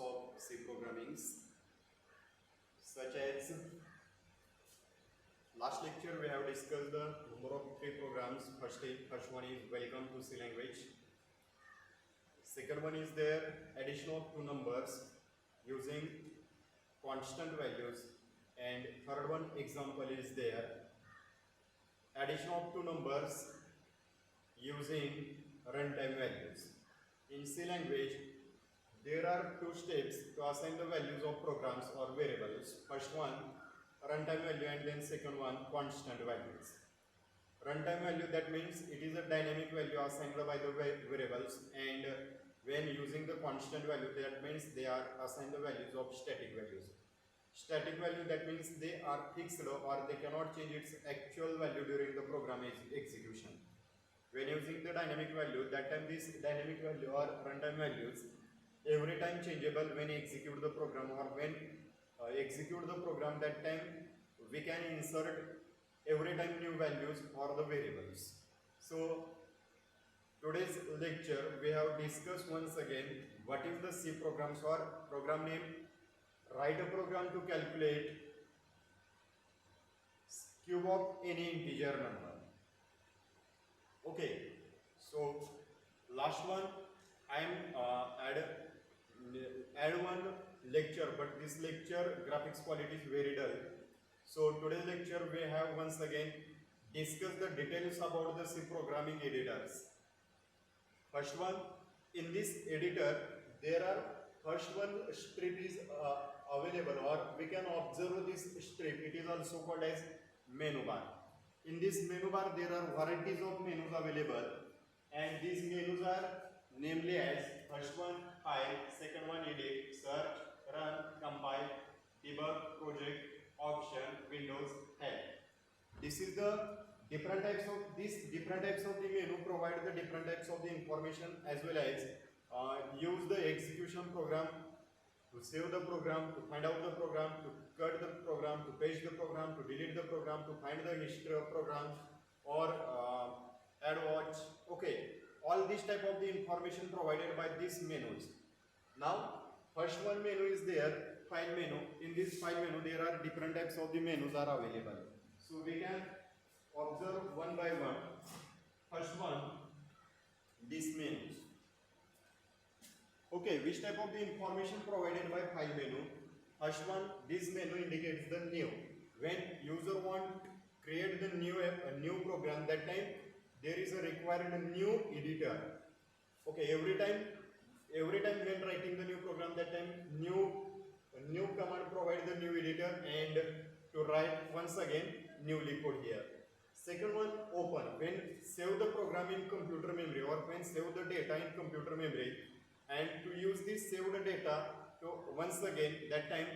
of C programmings, such as last lecture we have discussed the number of three programs. First one is welcome to C language. Second one is there addition of two numbers using constant values, and third one example is there addition of two numbers using runtime values. In C language, there are two steps to assign the values of programs or variables. First one, runtime value, and then second one, constant values. Runtime value, that means it is a dynamic value assigned by the variables, and when using the constant value, that means they are assigned the values of static values. Static value, that means they are fixed or they cannot change its actual value during the program execution. When using the dynamic value, that time this dynamic value or runtime values every time changeable when execute the program, or when execute the program, that time we can insert every time new values for the variables. So today's lecture we have discussed once again what is the C programs or program name. Write a program to calculate cube of any integer number. Okay, so last one I am add one lecture, but this lecture graphics quality is very dull. So today's lecture we have once again discussed the details about the C programming editors. First one, in this editor there are first one strip is available, or we can observe this strip. It is also called as menu bar. In this menu bar there are varieties of menus available, and these menus are namely as first one file, second one edit, search, run, compile, debug, project, option, windows, help. This is the different types of the menu provide the different types of the information, as well as use the execution program to save the program, to find out the program, to cut the program, to page the program, to delete the program, to find the history of program, or add watch. Okay, all this type of the information provided by these menus. Now first one menu is there, file menu. In this file menu there are different types of the menus are available. So we can observe one by one. First one, these menus. Okay, which type of the information provided by file menu? First one, this menu indicates the new. When user want create the new app, a new program, that time there is a required new editor. Okay, every time when writing the new program, that time new command provide the new editor, and to write once again newly code here. Second one, open. When save the program in computer memory, or when save the data in computer memory, and to use this saved data to once again, that time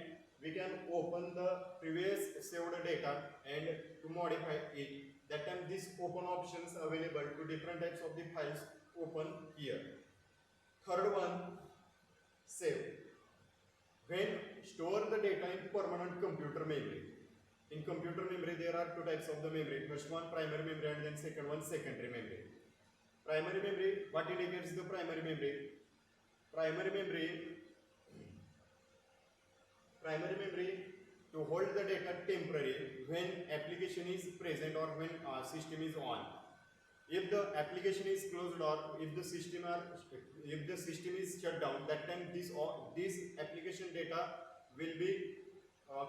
we can open the previous saved data and to modify it. That time these open options available to different types of the files open here. Third one, save. When store the data in permanent computer memory. In computer memory there are two types of the memory. First one primary memory, and then second one secondary memory. Primary memory, what indicates the primary memory? Primary memory to hold the data temporary when application is present or when system is on. If the application is closed, or if the system is shut down, that time this application data will be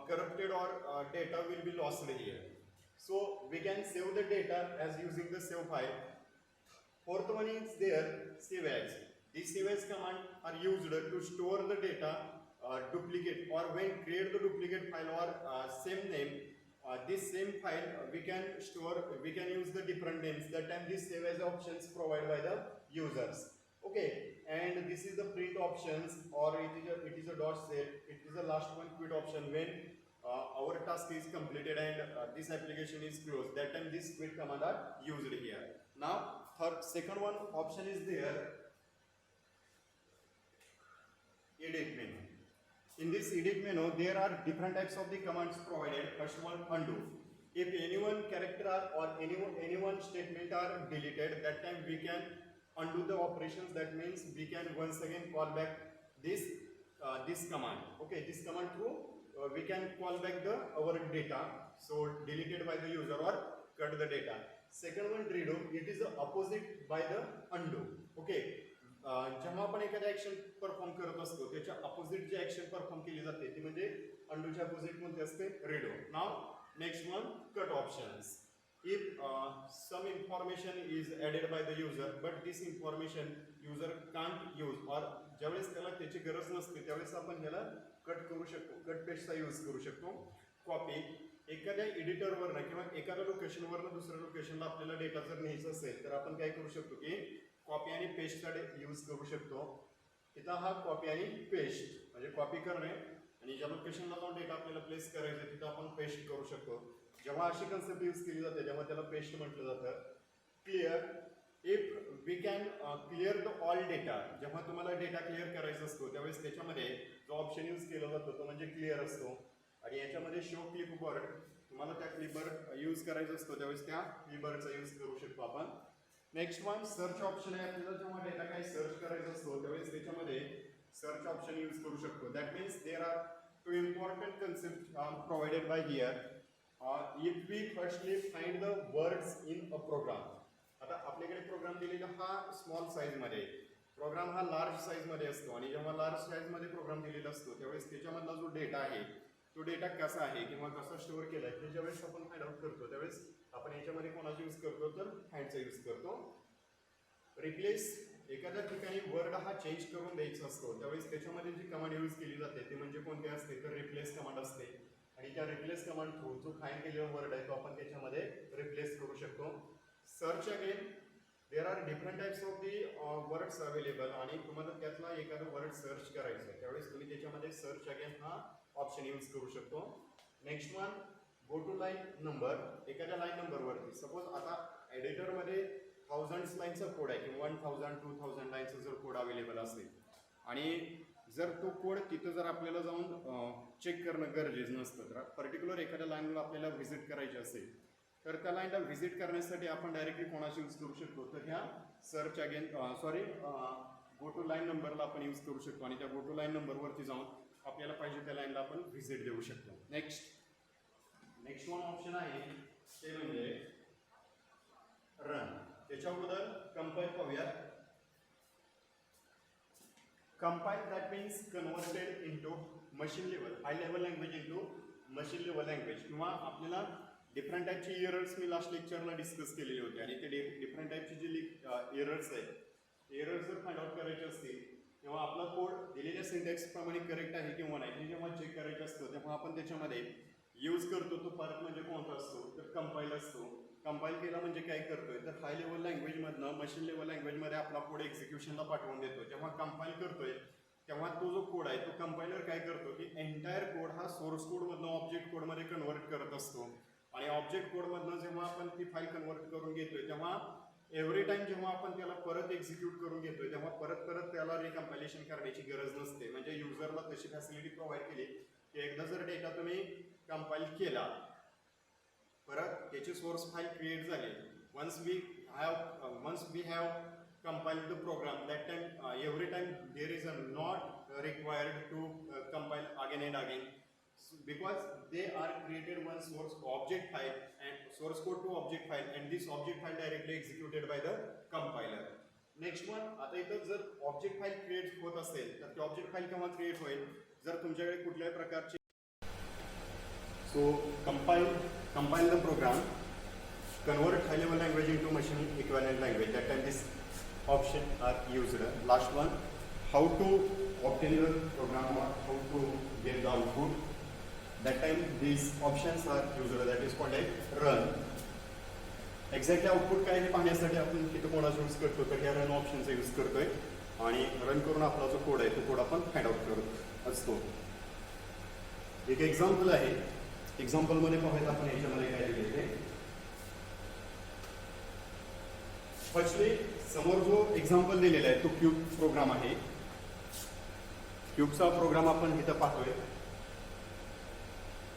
corrupted, or data will be lost here. So we can save the data as using the save file. Fourth one is there, save as. These save as command are used to store the data duplicate, or when create the duplicate file or same name. This same file we can use the different names. That time this save as options provided by the users. Okay, and this is the print options, or it is a dot set. It is the last one, quit option, when our task is completed and this application is closed. That time this quit command are used here. Now second one option is there, edit menu. In this edit menu there are different types of the commands provided. First one, undo. If any one character or any one statement are deleted, that time we can undo the operations. That means we can once again call back this this command. Okay, this command through we can call back the our data. So deleted by the user or cut the data. Second one redo, it is the opposite by the undo. Okay, जेव्हा आपण एखादी action perform करत असतो त्याच्या opposite जी action perform केली जाते ती म्हणजे अंडूच्या अपोजिट कोणती असते redo. Now next one cut options. If some information is added by the user but this information user can't use or ज्यावेळेस त्याला त्याची गरज नसते त्यावेळेस आपण ह्याला कट करू शकतो, कट पेस्टचा यूज करू शकतो. कॉपी, एखाद्या एडिटरवरनं किंवा एखाद्या लोकेशनवरनं दुसऱ्या लोकेशनला आपल्याला डेटा जर न्यायचा असेल तर आपण काय करू शकतो की कॉपी आणि पेस्टचा यूज करू शकतो. इथं हा कॉपी आणि पेस्ट म्हणजे कॉपी करणे आणि ज्या लोकेशनला जाऊन डेटा आपल्याला प्लेस करायचा तिथं आपण पेस्ट करू शकतो. जेव्हा अशी कन्सेप्ट यूज केली जाते तेव्हा त्याला पेस्ट म्हटलं जातं. Clear, if we can clear the all data, जेव्हा तुम्हाला डेटा क्लिअर करायचा असतो त्यावेळेस त्याच्यामध्ये जो ऑप्शन यूज केला जातो तो म्हणजे क्लिअर असतो. आणि याच्यामध्ये शो क्लिपबोर्ड, तुम्हाला त्या क्लिपबोर्ड यूज करायचा असतो त्यावेळेस त्या क्लिपबोर्डचा यूज करू शकतो आपण. नेक्स्ट वन सर्च ऑप्शन आहे. आपल्याला जेव्हा डेटा काही सर्च करायचा असतो त्यावेळेस त्याच्यामध्ये सर्च ऑप्शन यूज करू शकतो. That means there are two important concept provided by here. If we firstly find the words in a program, आता आपल्याकडे प्रोग्राम दिलेला हा स्मॉल साईज मध्ये, प्रोग्राम हा लार्ज साईज मध्ये असतो आणि जेव्हा लार्ज साईज मध्ये प्रोग्राम दिलेला असतो त्यावेळेस त्याच्यामधला जो डेटा आहे तो डेटा कसा आहे किंवा कसा स्टोअर केला आहे हे ज्यावेळेस आपण फाइंड आउट करतो त्यावेळेस आपण याच्यामध्ये कोणाचा यूज करतो तर फाइंडचा यूज करतो. रिप्लेस, एखाद्या ठिकाणी वर्ड हा चेंज करून द्यायचा असतो त्यावेळेस त्याच्यामध्ये जी कमांड यूज केली जाते ते म्हणजे कोणती असते तर रिप्लेस कमांड असते. आणि त्या रिप्लेस कमांड थ्रू जो फाइंड केलेला वर्ड आहे तो आपण त्याच्यामध्ये रिप्लेस करू शकतो. Search again, there are different types of the words available आणि तुम्हाला त्यातला एखादा वर्ड सर्च करायचं आहे त्यावेळेस तुम्ही त्याच्यामध्ये सर्च अगेन हा ऑप्शन यूज करू शकतो. Next one go to line number, एखाद्या लाईन नंबरवरती सपोज आता एडिटरमध्ये 1000 लाईनचा कोड आहे किंवा 1000 2000 लाईनचा जर कोड अवेलेबल असेल आणि जर तो कोड तिथं जर आपल्याला जाऊन चेक करणं गरजेचं नसतं तर पर्टिक्युलर एखाद्या लाईनला आपल्याला व्हिजिट करायची असेल तर त्या लाईनला व्हिजिट करण्यासाठी आपण डायरेक्टली कोणाशी यूज करू शकतो तर ह्या search again go to line नंबरला आपण यूज करू शकतो आणि त्या गो टू लाईन नंबरवरती जाऊन आपल्याला पाहिजे त्या लाईनला आपण व्हिजिट देऊ शकतो. नेक्स्ट वन ऑप्शन आहे ते म्हणजे रन. त्याच्या अगोदर कंपाईल पाहूयात. Compile, that means converted into machine level, high level language into machine level language. किंवा आपल्याला डिफरंट टाईपचे एरर्स मी लास्ट लेक्चरला डिस्कस केलेले होते आणि ते डिफरंट टाईपचे जे एरर्स आहेत एरर्स जर फाइंड आउट करायचे असतील तेव्हा आपला कोड दिलेल्या सिंटॅक्स प्रमाणे करेक्ट आहे किंवा नाही हे जेव्हा चेक करायचं असतं तेव्हा आपण त्याच्यामध्ये यूज करतो तो पार्ट म्हणजे कोणता असतो तर कंपाईल असतो. कंपाईल केला म्हणजे काय करतोय तर हाय लेवल लँग्वेजमधनं मशीन लेवल लँग्वेजमध्ये आपला कोड एक्झिक्युशनला पाठवून देतो. जेव्हा कंपाईल करतोय तेव्हा तो जो कोड आहे तो कंपायलर काय करतो की एंटायर कोड हा सोर्स कोडमधनं ऑब्जेक्ट कोडमध्ये कन्वर्ट करत असतो आणि ऑब्जेक्ट कोडमधनं जेव्हा आपण ती फाईल कन्वर्ट करून घेतोय तेव्हा एव्हरी टाइम जेव्हा आपण त्याला परत एक्झिक्यूट करून घेतोय तेव्हा परत त्याला रिकम्पायलेशन करण्याची गरज नसते. म्हणजे युजरला तशी फॅसिलिटी प्रोव्हाइड केली की एकदा जर डेटा तुम्ही कंपाईल केला परत त्याची सोर्स फाईल क्रिएट झाली once we have compiled the program that time every time there is a not required to compile again and again because they are created one source object file and source code to object file and this object file directly executed by the compiler. Next one, आता इथं जर object file create होत असेल तर ते object file केव्हा create होईल जर तुमच्याकडे कुठल्याही प्रकारची so compile the program, convert high level language into machine equivalent language. That time this option are used. Last one, how to obtain the program or how to get the output. That time these options are used. That is called a run. Exactly output काय हे पाहण्यासाठी आपण तिथं कोणाचा use करतो तर ह्या run ऑप्शनचा use करतोय आणि रन करून आपला जो कोड आहे तो कोड आपण फाइंड आउट करत असतो. एक एक्झाम्पल आहे, एक्झाम्पलमध्ये पाहूयात आपण याच्यामध्ये काय दिले ते. फर्स्टली समोर जो एक्झाम्पल दिलेला आहे तो क्यूब प्रोग्राम आहे. क्यूबचा प्रोग्राम आपण इथं पाहतोय.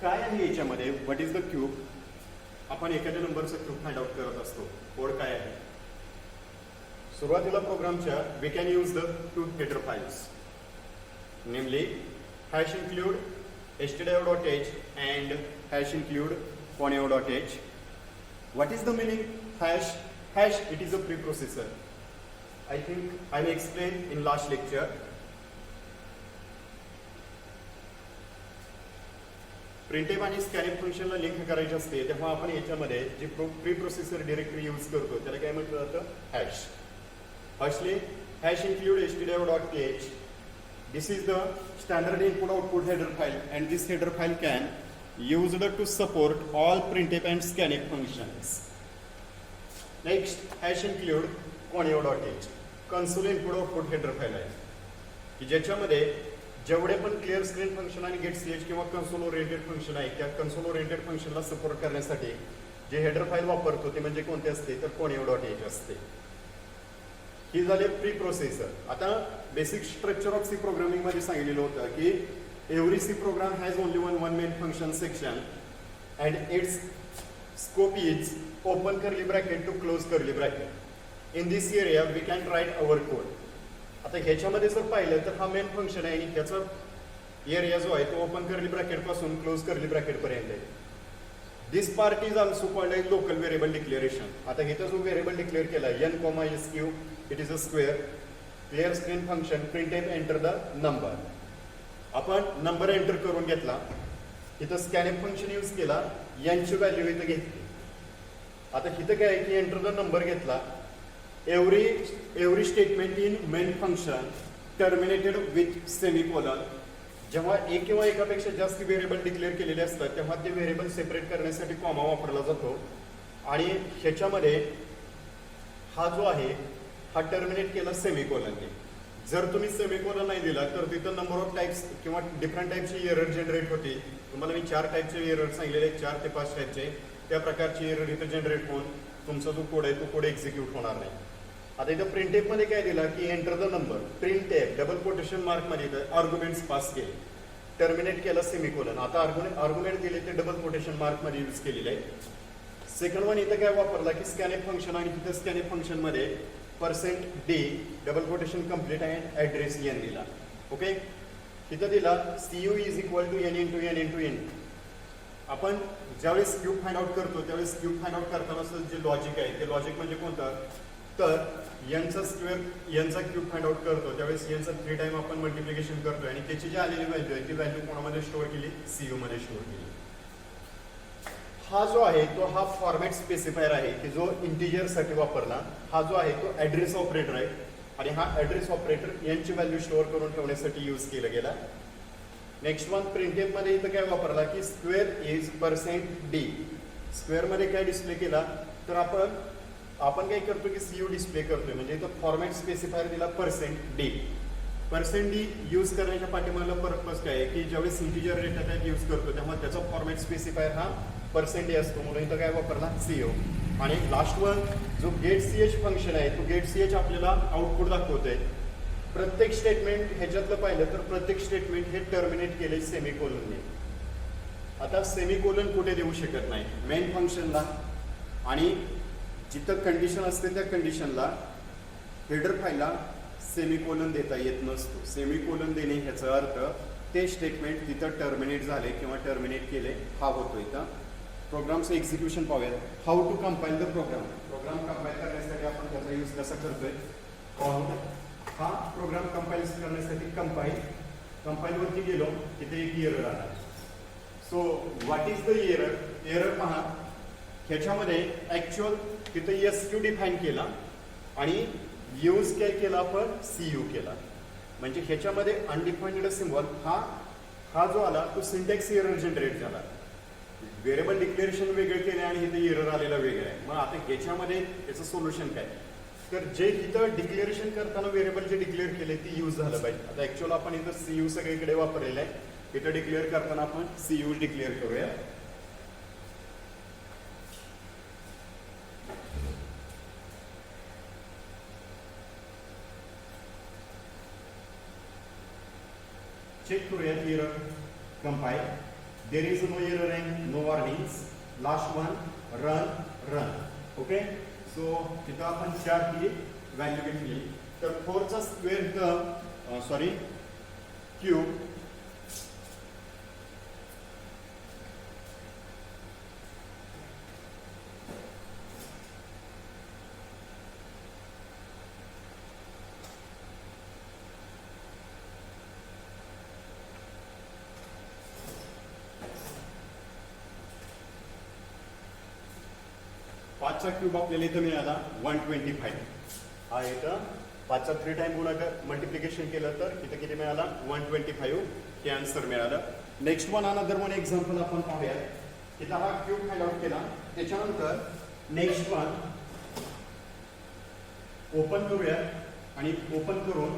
काय आहे याच्यामध्ये, व्हॉट इज द क्यूब. आपण एखाद्या नंबरचा क्यूब फाइंड आउट करत असतो. कोड काय आहे, सुरुवातीला प्रोग्रामच्या we can use the two header files. namely hash include stdio.h and hash include conio.h. What is the meaning hash? Hash, it is a preprocessor. I think I will explain in last lecture. Printf आणि स्कॅनिफ फंक्शनला link करायचे असते तेव्हा आपण याच्यामध्ये जी preprocessor directory use करतो त्याला काय म्हटलं जातं? Hash. Firstly hash include stdio.h. This is the standard input output header file, and this header file can used to support all printf and scanf functions. Next, hash include conio.h. console input output header file आहे की ज्याच्यामध्ये जेवढे पण clear screen function आणि gate ch किंवा console oriented function आहे त्या console oriented फंक्शनला सपोर्ट करण्यासाठी जे हेडर फाईल वापरतो ते म्हणजे कोणते असते तर conio.h असते. ही झाले प्री प्रोसेसर. आता basic structure of C programming मध्ये सांगितलेलं होतं की every C program has only one main function section and its scope is open curly bracket to close curly bracket. In this area we can write our code. आता ह्याच्यामध्ये जर पाहिलं तर हा मेन फंक्शन आहे आणि त्याचा एरिया जो आहे तो ओपन कर्ली ब्रॅकेट पासून क्लोज कर्ली ब्रॅकेट पर्यंत आहे. This part is also called as local variable declaration. आता इथं जो व्हेरिएबल डिक्लेअर केला n, sq, it is a square clear screen function printf enter the number. आपण नंबर एंटर करून घेतला. इथं स्कॅनफ फंक्शन यूज केला, यांची व्हॅल्यू इथं घेतली. आता इथं काय आहे की एंटर द नंबर घेतला. Every statement in main function terminated with semicolon. जेव्हा एक किंवा एकापेक्षा जास्त व्हेरिएबल डिक्लेअर केलेले असतात तेव्हा ते व्हेरिएबल सेपरेट करण्यासाठी कॉमा वापरला जातो आणि ह्याच्यामध्ये हा जो आहे हा टर्मिनेट केला सेमिकोलनने. जर तुम्ही सेमिकोलन नाही दिला तर तिथं नंबर ऑफ टाइप्स किंवा डिफरंट टाइपची एरर जनरेट होते. तुम्हाला मी 4 टाइपचे एरर सांगलेले 4 ते 5 टाइपचे त्या प्रकारची एरर इथं जनरेट होऊन तुमचा जो कोड आहे तो कोड एक्झिक्यूट होणार नाही. आता इथं प्रिंटेफ मध्ये काय दिला की enter the number printf double quotation mark मध्ये इथं आर्ग्युमेंट्स पास केले टर्मिनेट केला सेमिकोलन. आता आर्ग्युमेंट दिले ते डबल कोटेशन मार्क मध्ये यूज केलेले आहे. सेकंड वन इथं काय वापरला की स्कॅनफ फंक्शन आणि तिथं स्कॅनफ फंक्शन मध्ये %d double quotation complete and address n दिला. ओके, तिथं दिला cu is equal to n into n into n. आपण ज्यावेळेस क्यूब फाइंड आउट करतो त्यावेळेस क्यूब फाइंड आउट करताना जे लॉजिक आहे ते लॉजिक म्हणजे कोणतं तर यांचा स्क्वेअर यांचा क्यूब फाइंड आउट करतो त्यावेळेस यांचा 3 टाइम आपण मल्टिप्लिकेशन करतोय आणि त्याची जी आलेली व्हॅल्यू आहे ती व्हॅल्यू कोणामध्ये स्टोअर केली cu मध्ये स्टोअर केली. हा जो आहे तो हा फॉर्मॅट स्पेसिफायर आहे की जो इंटिजर साठी वापरला. हा जो आहे तो ऍड्रेस ऑपरेटर आहे आणि हा ऍड्रेस ऑपरेटर यांची व्हॅल्यू स्टोअर करून ठेवण्यासाठी यूज केला गेला. नेक्स्ट वन प्रिंटेफ मध्ये इथं काय वापरला की स्क्वेअर इज %d. स्क्वेअर मध्ये काय डिस्प्ले केला तर आपण काय करतो की cu डिस्प्ले करतोय म्हणजे इथं फॉर्मॅट स्पेसिफायर दिला %d. %d यूज करण्याच्या पाठीमागला पर्पज काय आहे की ज्यावेळेस इंटिजर डेटा टाइप यूज करतो तेव्हा त्याचा फॉर्मॅट स्पेसिफायर हा %d असतो म्हणून इथं काय वापरला cu. आणि लास्ट वन जो गेट ch फंक्शन आहे तो गेट ch आपल्याला आउटपुट दाखवतोय. प्रत्येक स्टेटमेंट ह्याच्यातलं पाहिलं तर प्रत्येक स्टेटमेंट हे टर्मिनेट केले सेमिकोलनने. आता सेमिकोलन कुठे देऊ शकत नाही मेन फंक्शनला आणि जिथं कंडिशन असते त्या कंडिशनला हेडर फाईलला सेमिकोलन देता येत नसतो. सेमिकोलन देणे ह्याचा अर्थ ते स्टेटमेंट तिथं टर्मिनेट झाले किंवा टर्मिनेट केले हा होतो. इथं प्रोग्रामचं एक्झिक्युशन पाहूया. How to compile the program. Program compile करण्यासाठी आपण त्याचा यूज कसा करतोय. हा प्रोग्राम कंपाईल करण्यासाठी कंपाईलवरती गेलो तिथे एक एरर आला. So what is the error. Error पहा ह्याच्यामध्ये ऍक्च्युअल तिथे sq डिफाईन केला आणि यूज काय केला आपण cu केला म्हणजे ह्याच्यामध्ये अनडिफाइंड सिम्बॉल हा जो आला तो सिंटॅक्स एरर जनरेट झाला. व्हेरिएबल डिक्लेरेशन वेगळं केले आणि इथे एरर आलेला वेगळं आहे. मग आता ह्याच्यामध्ये याचं सोल्युशन काय तर जे इथं डिक्लेरेशन करताना व्हेरिएबल जे डिक्लेअर केले ते यूज झालं पाहिजे. आता ऍक्च्युअल आपण इथं cu सगळीकडे वापरलेलं आहे. इथं डिक्लेअर करताना आपण cu डिक्लेअर करूया. चेक करूया error compile. There is no error and no warnings. Last one run. Okay, so तिथं आपण 4 ही व्हॅल्यू घेतली तर 4चा स्क्वेअर इथं क्यूब पाचचा क्यूब आपल्याला इथं मिळाला 125. हा इथं पाचचा 3 टाइम गुणाकार मल्टिप्लिकेशन केलं तर इथं किती मिळाला 125 हे आन्सर मिळालं. Next one another one example आपण पाहूया. इथं हा क्यूब फाइंड आउट केला. त्याच्यानंतर नेक्स्ट वन ओपन करूया आणि ओपन करून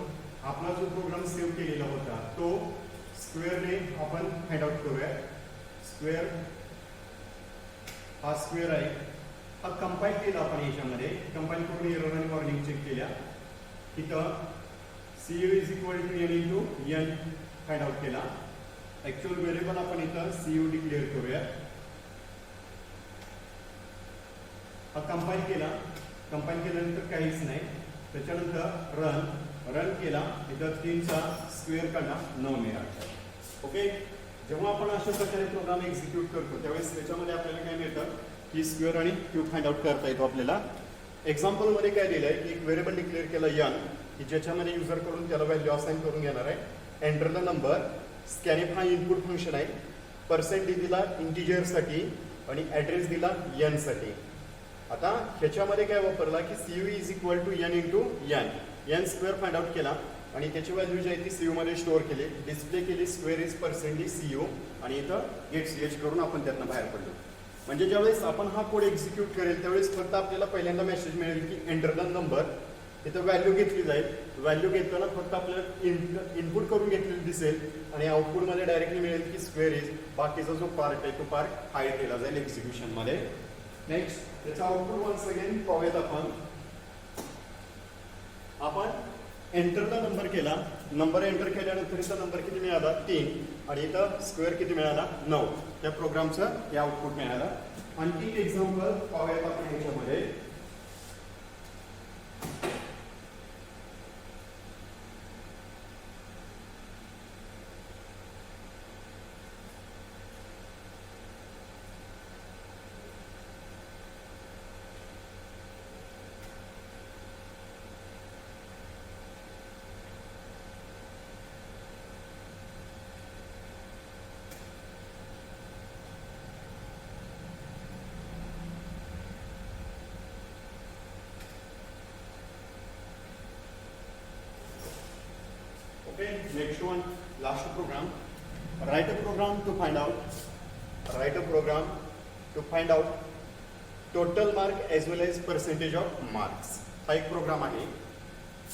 आपला जो प्रोग्राम सेव्ह केलेला होता तो स्क्वेअरने आपण फाइंड आउट करूया. स्क्वेअर हा स्क्वेअर आहे. हा कंपाईल केला आपण याच्यामध्ये. कंपाईल करून एरर आणि वॉर्निंग चेक केल्या. इथं CU is equal to n into n find out केला. ऍक्च्युअल व्हेरिएबल आपण इथं CU डिक्लेअर करूया. हा कंपाईल केला. कंपाईल केल्यानंतर काहीच नाही. त्याच्यानंतर रन केला. इथं 3चा स्क्वेअर काढला 9 मिळाला. ओके. जेव्हा आपण अशा प्रकारे प्रोग्राम एक्झिक्यूट करतो त्यावेळेस त्याच्यामध्ये आपल्याला काय मिळतं की स्क्वेअर आणि क्यूब फाइंड आउट करता येतो आपल्याला. एक्झाम्पलमध्ये काय दिलंय की एक व्हेरिएबल डिक्लेअर केलं n की ज्याच्यामध्ये युजर कडून त्याला व्हॅल्यू असाइन करून घेणार आहे. Enter the number. स्कॅनिफ हा इनपुट फंक्शन आहे. पर्सेंटेज दिला इंटिजरसाठी आणि ऍड्रेस दिला n साठी. आता ह्याच्यामध्ये काय वापरला की CU is equal to n into n square find out केला आणि त्याची व्हॅल्यू जी आहे ती CU मध्ये स्टोअर केली. डिस्प्ले केली स्क्वेअर इज पर्सेंटेज CU आणि इथं गेट CH करून आपण त्यातनं बाहेर पडलो. म्हणजे ज्यावेळेस आपण हा कोड एक्झिक्यूट करेल त्यावेळेस फक्त आपल्याला पहिल्यांदा मेसेज मिळेल की एंटर द नंबर. इथं व्हॅल्यू घेतली जाईल. व्हॅल्यू घेताना फक्त आपल्याला इनपुट करून घेतलेली दिसेल आणि आउटपुटमध्ये डायरेक्टली मिळेल की स्क्वेअर इज. बाकीचा जो पार्ट आहे तो पार्ट हाईड केला जाईल एक्झिक्युशन मध्ये. नेक्स्ट त्याचा आउटपुट वन्स अगेन पाहूयात आपण एंटर द नंबर केला. नंबर एंटर केल्यानंतर इथं नंबर किती मिळाला 3 आणि इथं स्क्वेअर किती मिळाला 9. त्या प्रोग्रामचं हे आउटपुट मिळालं. आणखी एक एक्झाम्पल पाहूयात आपण याच्यामध्ये. Okay, next one, last program. Write a program to find out total mark as well as percentage of marks. हा एक प्रोग्राम आहे.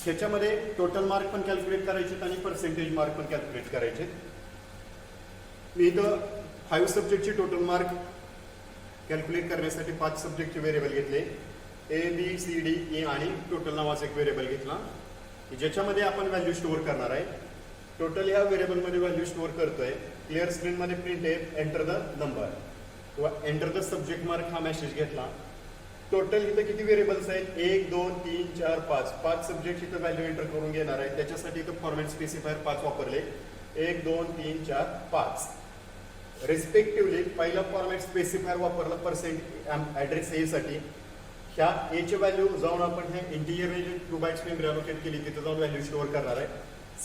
ह्याच्यामध्ये टोटल मार्क पण कॅल्क्युलेट करायचे आणि पर्सेंटेज मार्क पण कॅल्क्युलेट करायचे. मी इथं 5 सब्जेक्टचे टोटल मार्क कॅल्क्युलेट करण्यासाठी 5 सब्जेक्टचे व्हेरिएबल घेतले. A, B, C, D, E आणि टोटल नावाचा एक व्हेरिएबल घेतला ज्याच्यामध्ये आपण व्हॅल्यू स्टोअर करणार आहे. टोटल ह्या व्हेरिएबलमध्ये व्हॅल्यू स्टोअर करतोय. क्लिअर स्क्रीनमध्ये प्रिंट आहे एंटर द नंबर किंवा एंटर द सब्जेक्ट मार्क हा मेसेज घेतला. टोटल इथं किती व्हेरिएबल्स आहेत 1 2 3 4 5 सब्जेक्ट इथं व्हॅल्यू एंटर करून घेणार आहे. त्याच्यासाठी इथं फॉर्मॅट स्पेसिफायर 5 वापरले. 1 2 3 4 5 रिस्पेक्टिव्हली. पहिला फॉर्मॅट स्पेसिफायर वापरला पर्सेंट ऍड्रेस ए साठी. ह्या ए ची व्हॅल्यू जाऊन आपण ह्या इंटिजर 2 बाइट्स मेमरी अलोकेट केली तिथे जाऊन व्हॅल्यू स्टोअर करणार आहे.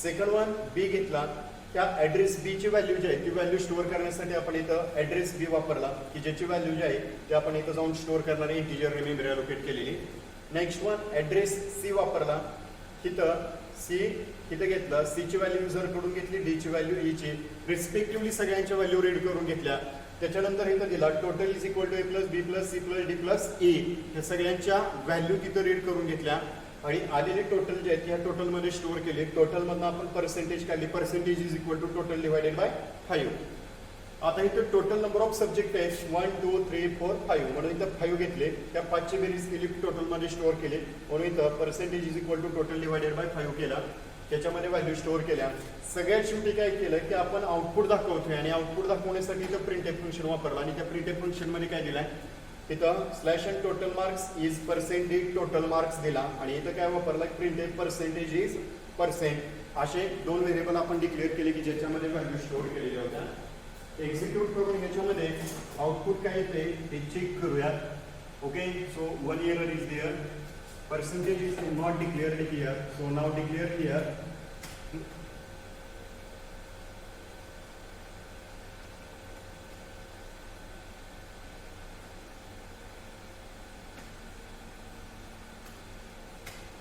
सेकंड वन बी घेतला. त्या ऍड्रेस बी ची व्हॅल्यू जी आहे ती व्हॅल्यू स्टोअर करण्यासाठी आपण इथं ऍड्रेस बी वापरला की ज्याची व्हॅल्यू जी आहे ती आपण इथं जाऊन स्टोअर करणार आहे इंटिजर मेमरी अलोकेट केलेली. नेक्स्ट वन ऍड्रेस सी वापरला. तिथं सी इथं घेतलं. सी ची व्हॅल्यू युजर कडून घेतली. डी ची व्हॅल्यू ई ची रिस्पेक्टिव्हली सगळ्यांच्या व्हॅल्यू रीड करून घेतल्या. त्याच्यानंतर इथं दिला total is equal to A plus B plus C plus D plus A. ह्या सगळ्यांच्या व्हॅल्यू तिथं रीड करून घेतल्या आणि आलेले टोटल जे आहेत ह्या टोटलमध्ये स्टोअर केले. टोटलमधनं आपण पर्सेंटेज काढली. Percentage is equal to total divided by 5. आता इथं टोटल नंबर ऑफ सब्जेक्ट आहेत 1 2 3 4 5 म्हणून इथं 5 घेतले. त्या 5ची बेरीज केली टोटलमध्ये स्टोअर केले म्हणून इथं percentage is equal to total divided by 5 केला. त्याच्यामध्ये व्हॅल्यू स्टोअर केल्या. सगळ्यात शेवटी काय केलं की आपण आउटपुट दाखवतोय आणि आउटपुट दाखवण्यासाठी इथं प्रिंटएफ फंक्शन वापरलं आणि त्या प्रिंटएफ फंक्शन मध्ये काय दिलाय इथं slash end total marks is percentage total marks दिला आणि इथं काय वापरला प्रिंटएफ पर्सेंटेज इज पर्सेंट असे 2 व्हेरिएबल आपण डिक्लेअर केले की ज्याच्यामध्ये व्हॅल्यू स्टोअर केलेल्या होत्या. एक्झिक्यूट करून ह्याच्यामध्ये आउटपुट काय येते ते चेक करूयात. Okay, so 1 error is there. Percentage is not declared here, so now declare here.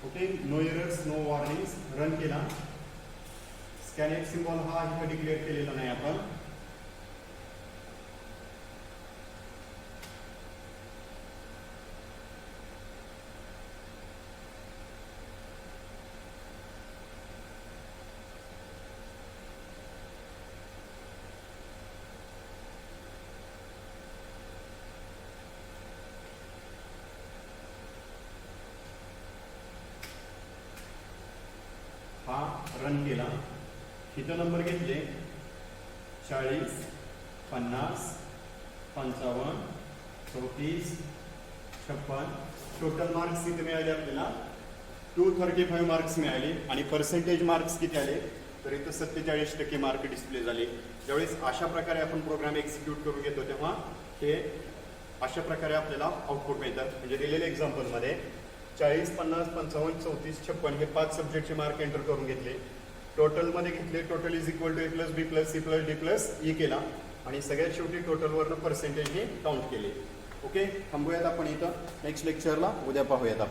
Okay, no errors no warnings. Run केला. स्कॅनएफ सिम्बॉल हा इथं डिक्लेअर केलेला नाही आपण. हा रन केला. इथं नंबर घेतले 40, 50, 55, 34, 56. टोटल मार्क्स किती मिळाले आपल्याला 235 मार्क्स मिळाले. आणि पर्सेंटेज मार्क्स किती आले तर इथं 47% मार्क डिस्प्ले झाले. ज्यावेळेस अशा प्रकारे आपण प्रोग्राम एक्झिक्यूट करून घेतो तेव्हा हे अशा प्रकारे आपल्याला आउटपुट मिळतात. म्हणजे दिलेल्या एक्झाम्पलमध्ये 40, 50, 55, 34, 56 हे 5 सब्जेक्टचे मार्क एंटर करून घेतले. टोटलमध्ये घेतले. Total is equal to A plus B plus C plus D plus E केला. आणि सगळ्यात शेवटी टोटलवरनं पर्सेंटेज हे काउंट केले. ओके, थांबूयात आपण इथं. नेक्स्ट लेक्चरला उद्या पाहूयात आपण.